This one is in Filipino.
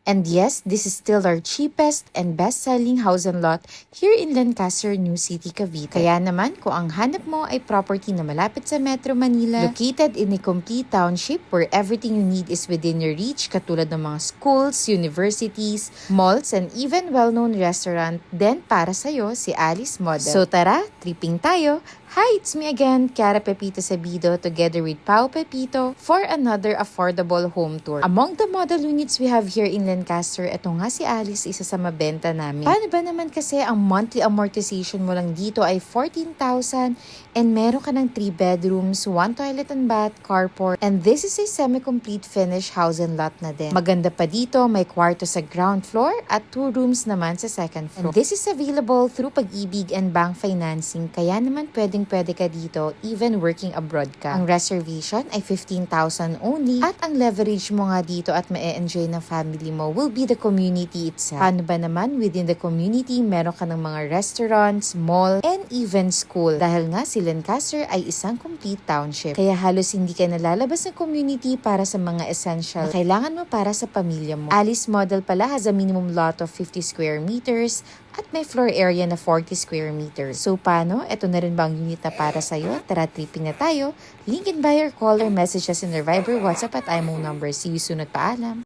And yes, this is still our cheapest and best-selling house and lot here in Lancaster, New City, Cavite. Kaya naman, kung ang hanap mo ay property na malapit sa Metro Manila, located in a complete township where everything you need is within your reach, katulad ng mga schools, universities, malls, and even well-known restaurant, then para sa'yo si Alice Model. So tara, tripping tayo! Hi, it's me again, Kiara Pepito Sabido, together with Pao Pepito for another affordable home tour. Among the model units we have here in Lancaster, ito nga si Alice, isa sa mabenta namin. Paano ba naman kasi ang monthly amortization mo lang dito ay 14,000 and meron ka ng 3 bedrooms, 1 toilet and bath, carport, and this is a semi-complete finished house and lot na din. Maganda pa dito, may kwarto sa ground floor at 2 rooms naman sa second floor. And this is available through Pag-ibig and bank financing, kaya naman pwede ka dito even working abroad ka. Ang reservation ay 15,000 only at ang leverage mo nga dito at ma-enjoy ng family mo will be the community itself. Paano ba naman within the community, meron ka ng mga restaurants, mall, and even school. Dahil nga si Lancaster ay isang complete township. Kaya halos hindi ka nalalabas ng community para sa mga essential na kailangan mo para sa pamilya mo. Alice Model pala has a minimum lot of 50 square meters at may floor area na 40 square meters. So paano? Ito na rin ba ang unit na para sa'yo? Tara, tripping na tayo. Link in bio or call or message us in our Viber, WhatsApp at IMO number. See you soon at paalam!